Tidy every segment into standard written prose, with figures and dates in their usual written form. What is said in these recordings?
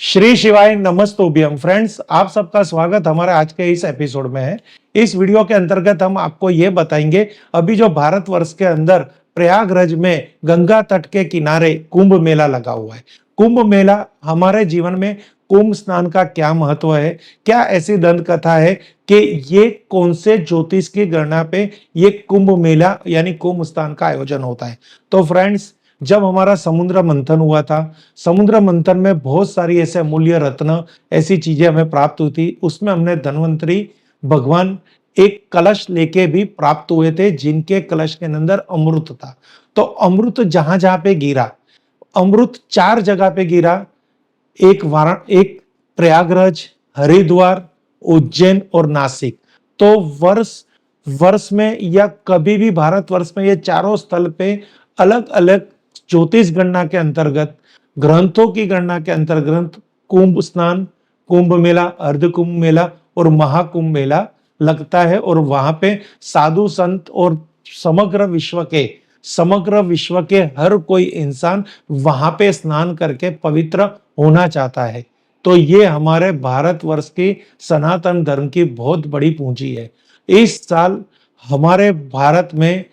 श्री शिवाय नमस्तोभ्यम फ्रेंड्स, आप सबका स्वागत हमारे आज के इस एपिसोड में है। इस वीडियो के अंतर्गत हम आपको ये बताएंगे अभी जो भारतवर्ष के अंदर प्रयागराज में गंगा तट के किनारे कुंभ मेला लगा हुआ है। कुंभ मेला हमारे जीवन में कुंभ स्नान का क्या महत्व है, क्या ऐसी दंत कथा है कि ये कौन से ज्योतिष की गणना पे ये कुंभ मेला यानी कुंभ स्नान का आयोजन होता है। तो फ्रेंड्स, जब हमारा समुद्र मंथन हुआ था, समुद्र मंथन में बहुत सारी ऐसे अमूल्य रत्न ऐसी चीजें हमें प्राप्त हुई थी। उसमें हमने धन्वंतरी भगवान एक कलश लेके भी प्राप्त हुए थे, जिनके कलश के अंदर अमृत था। तो अमृत जहां जहां पे गिरा, अमृत 4 जगह पे गिरा। एक प्रयागराज, हरिद्वार, उज्जैन और नासिक। तो वर्ष वर्ष में या कभी भी भारतवर्ष में ये चारों स्थल पे अलग अलग ज्योतिष गणना के अंतर्गत, ग्रंथों की गणना के अंतर्गत कुंभ स्नान, कुंभ मेला, अर्ध कुंभ मेला और महाकुंभ मेला लगता है। और वहां पे साधु संत और समग्र विश्व के हर कोई इंसान वहां पे स्नान करके पवित्र होना चाहता है। तो ये हमारे भारतवर्ष की सनातन धर्म की बहुत बड़ी पूंजी है। इस साल हमारे भारत में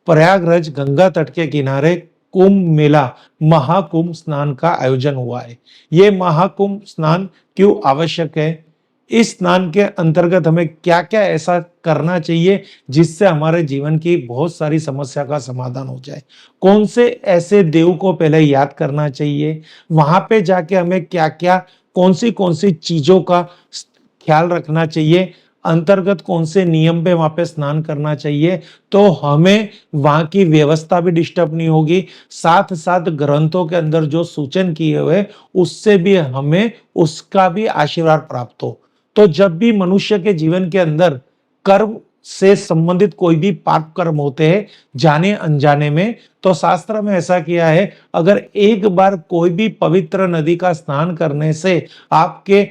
प्रयागराज गंगा तट के किनारे कुंभ मेला, महाकुंभ स्नान का आयोजन हुआ है। ये महाकुंभ स्नान क्यों आवश्यक है? इस स्नान के अंतर्गत हमें क्या क्या ऐसा करना चाहिए जिससे हमारे जीवन की बहुत सारी समस्या का समाधान हो जाए? कौन से ऐसे देव को पहले याद करना चाहिए? वहां पे जाके हमें क्या क्या, कौन सी चीजों का ख्याल रखना चाहिए? अंतर्गत कौन से नियम पे वहां पे स्नान करना चाहिए? तो हमें वहां की व्यवस्था भी डिस्टर्ब नहीं होगी, साथ साथ ग्रंथों के अंदर जो सूचन किए हुए उससे भी हमें उसका भी आशीर्वाद प्राप्त हो। तो जब भी मनुष्य के जीवन के अंदर कर्म से संबंधित कोई भी पाप कर्म होते हैं जाने अनजाने में, तो शास्त्र में ऐसा किया है, अगर एक बार कोई भी पवित्र नदी का स्नान करने से आपके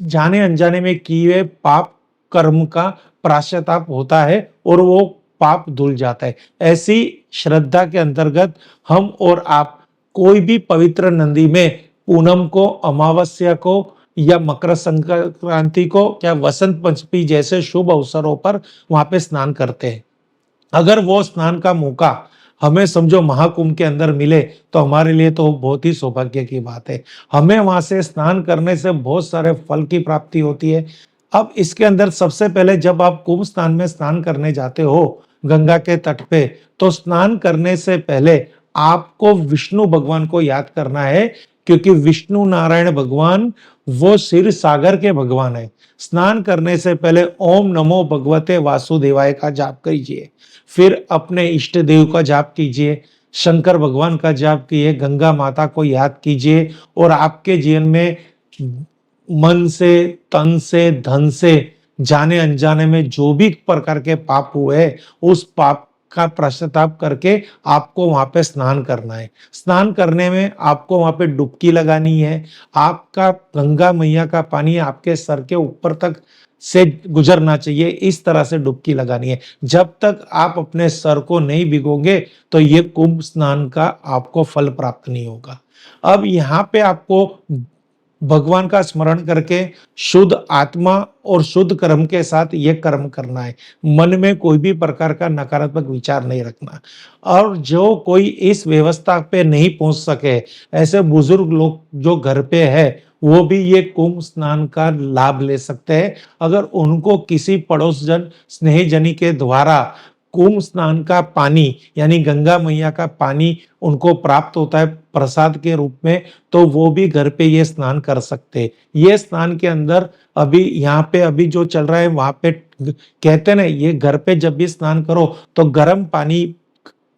जाने अनजाने में किए हुए पाप कर्म का प्रायश्चिताप होता है और वो पाप धुल जाता है। ऐसी श्रद्धा के अंतर्गत हम और आप कोई भी पवित्र नदी में पूनम को, अमावस्या को या मकर संक्रांति को या वसंत पंचमी जैसे शुभ अवसरों पर वहां पे स्नान करते हैं। अगर वो स्नान का मौका हमें समझो महाकुंभ के अंदर मिले तो हमारे लिए तो बहुत ही सौभाग्य की बात है। हमें वहां से स्नान करने से बहुत सारे फल की प्राप्ति होती है। अब इसके अंदर सबसे पहले जब आप कुंभ स्नान में स्नान करने जाते हो गंगा के तट पे, तो स्नान करने से पहले आपको विष्णु भगवान को याद करना है, क्योंकि विष्णु नारायण भगवान वो क्षीर सागर के भगवान है। स्नान करने से पहले ओम नमो भगवते वासुदेवाय का जाप कीजिए, फिर अपने इष्ट देव का जाप कीजिए, शंकर भगवान का जाप कीजिए, गंगा माता को याद कीजिए। और आपके जीवन में मन से, तन से, धन से जाने अनजाने में जो भी प्रकार के पाप हुए उस पाप का पश्चाताप करके आपको वहां पे स्नान करना है। स्नान करने में आपको वहां पे डुबकी लगानी है। आपका गंगा मैया का पानी आपके सर के ऊपर तक से गुजरना चाहिए, इस तरह से डुबकी लगानी है। जब तक आप अपने सर को नहीं भिगोगे तो ये कुंभ स्नान का आपको फल प्राप्त नहीं होगा। अब यहाँ पे आपको भगवान का स्मरण करके शुद्ध आत्मा और शुद्ध कर्म के साथ ये कर्म करना है। मन में कोई भी प्रकार का नकारात्मक विचार नहीं रखना। और जो कोई इस व्यवस्था पे नहीं पहुंच सके, ऐसे बुजुर्ग लोग जो घर पे है, वो भी ये कुंभ स्नान का लाभ ले सकते हैं। अगर उनको किसी पड़ोसजन, स्नेहजनी के द्वारा कुंभ स्नान का पानी यानी गंगा मैया का पानी उनको प्राप्त होता है प्रसाद के रूप में, तो वो भी घर पे ये स्नान कर सकते हैं। ये स्नान के अंदर अभी यहाँ पे अभी जो चल रहा है वहां पे कहते हैं ना, ये घर पे जब भी स्नान करो तो गर्म पानी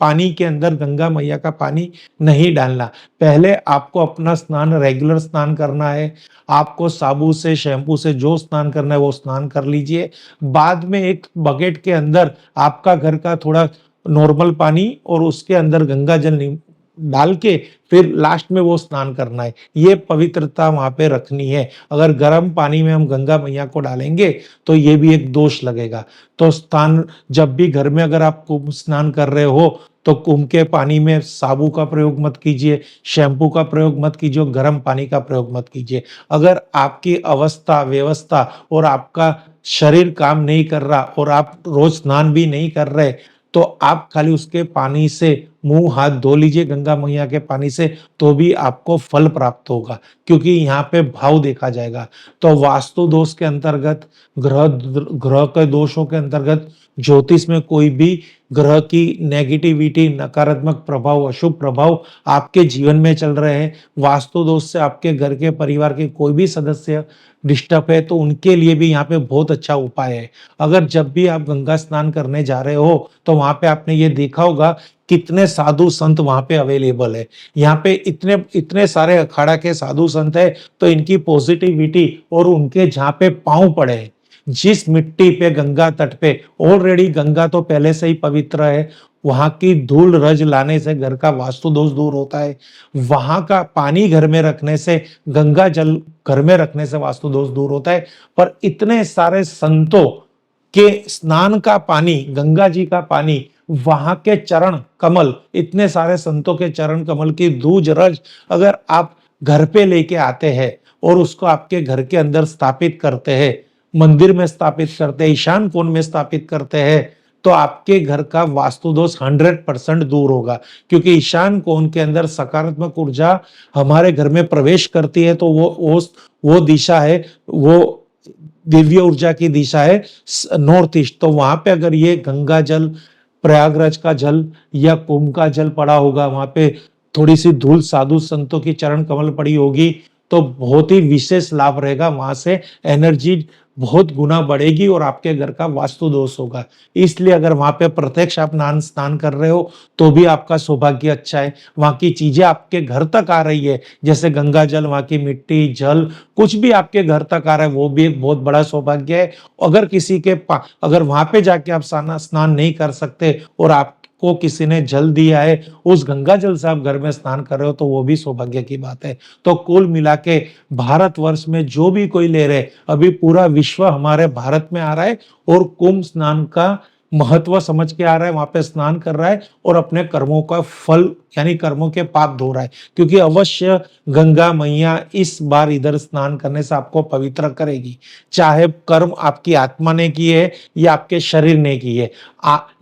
पानी के अंदर गंगा मैया का पानी नहीं डालना। पहले आपको अपना स्नान, रेगुलर स्नान करना है। आपको साबु से, शैम्पू से जो स्नान करना है वो स्नान कर लीजिए। बाद में एक बकेट के अंदर आपका घर का थोड़ा नॉर्मल पानी और उसके अंदर गंगा जल डाल के फिर लास्ट में वो स्नान करना है। ये पवित्रता वहां पे रखनी है। अगर गर्म पानी में हम गंगा मैया को डालेंगे तो ये भी एक दोष लगेगा। तो स्नान जब भी घर में अगर आप कुंभ स्नान कर रहे हो तो कुंभ के पानी में साबु का प्रयोग मत कीजिए, शैम्पू का प्रयोग मत कीजिए, गर्म पानी का प्रयोग मत कीजिए। अगर आपकी अवस्था, व्यवस्था और आपका शरीर काम नहीं कर रहा और आप रोज स्नान भी नहीं कर रहे, तो आप खाली उसके पानी से मुँह हाथ धो लीजिए गंगा मैया के पानी से, तो भी आपको फल प्राप्त होगा, क्योंकि यहाँ पे भाव देखा जाएगा। तो वास्तु दोष के अंतर्गत, ग्रह के दोषों के अंतर्गत, ज्योतिष में कोई भी ग्रह की नेगेटिविटी, नकारात्मक प्रभाव, अशुभ प्रभाव आपके जीवन में चल रहे हैं, वास्तु दोष से आपके घर के परिवार के कोई भी सदस्य डिस्टर्ब है, तो उनके लिए भी यहाँ पे बहुत अच्छा उपाय है। अगर जब भी आप गंगा स्नान करने जा रहे हो, तो वहाँ पे आपने ये देखा होगा कितने साधु संत वहाँ पे अवेलेबल है। यहाँ पे इतने इतने सारे अखाड़ा के साधु संत है, तो इनकी पॉजिटिविटी और उनके जहाँ पे पाँव पड़े हैं, जिस मिट्टी पे गंगा तट पे, ऑलरेडी गंगा तो पहले से ही पवित्र है, वहां की धूल रज लाने से घर का वास्तु दोष दूर होता है, वहां का पानी घर में रखने से, गंगा जल घर में रखने से वास्तु दोष दूर होता है। पर इतने सारे संतों के स्नान का पानी, गंगा जी का पानी, वहां के चरण कमल, इतने सारे संतों के चरण कमल की धूज रज अगर आप घर पे लेके आते हैं और उसको आपके घर के अंदर स्थापित करते हैं, मंदिर में स्थापित करते हैं, ईशान कोण में स्थापित करते हैं, तो आपके घर का वास्तु दोष 100% दूर होगा। क्योंकि ईशान कोण के अंदर सकारात्मक ऊर्जा हमारे घर में प्रवेश करती है, तो वो दिशा है, वो दिव्य ऊर्जा की दिशा है नॉर्थ ईस्ट। तो वहां पे अगर ये गंगा जल, प्रयागराज का जल या कुंभ का जल पड़ा होगा, वहां पे थोड़ी सी धूल साधु संतों की चरण कमल पड़ी होगी, तो बहुत ही विशेष लाभ रहेगा। वहां से एनर्जी बहुत गुना बढ़ेगी और आपके घर का वास्तु दोष होगा। इसलिए अगर वहां पे प्रत्यक्ष आप स्नान कर रहे हो, तो भी आपका सौभाग्य अच्छा है। वहां की चीजें आपके घर तक आ रही है, जैसे गंगा जल, वहां की मिट्टी, जल, कुछ भी आपके घर तक आ रहा है, वो भी एक बहुत बड़ा सौभाग्य है। अगर किसी के अगर वहां पे जाके आप स्नान नहीं कर सकते और आपको किसी ने जल दिया है, उस गंगा जल से आप घर में स्नान कर रहे हो, तो वो भी सौभाग्य की बात है। तो कुल मिला के भारतवर्ष में जो भी कोई ले रहे, अभी पूरा विश्व हमारे भारत में आ रहा है और कुंभ स्नान का महत्व समझ के आ रहा है, वहां पे स्नान कर रहा है और अपने कर्मों का फल, यानी कर्मों के पाप धो रहा है। क्योंकि अवश्य गंगा मैया इस बार इधर स्नान करने से आपको पवित्र करेगी, चाहे कर्म आपकी आत्मा ने किए है या आपके शरीर ने की है।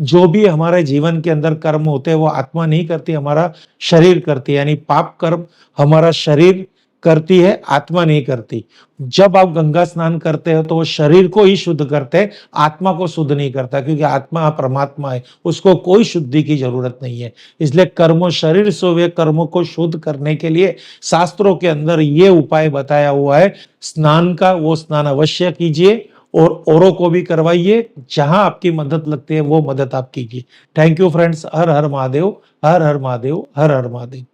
जो भी हमारे जीवन के अंदर कर्म होते हैं, वो आत्मा नहीं करती, हमारा शरीर करती है। यानी पाप कर्म हमारा शरीर करती है, आत्मा नहीं करती। जब आप गंगा स्नान करते हो, तो वो शरीर को ही शुद्ध करते हैं, आत्मा को शुद्ध नहीं करता, क्योंकि आत्मा परमात्मा है, उसको कोई शुद्धि की जरूरत नहीं है। इसलिए कर्मों, शरीर से हुए कर्मों को शुद्ध करने के लिए शास्त्रों के अंदर ये उपाय बताया हुआ है। स्नान का वो स्नान अवश्य कीजिए और औरों को भी करवाइए। जहां आपकी मदद लगती है, वो मदद आप कीजिए। Thank you friends. Her her Mahadev, her her Mahadev, her her Mahadev.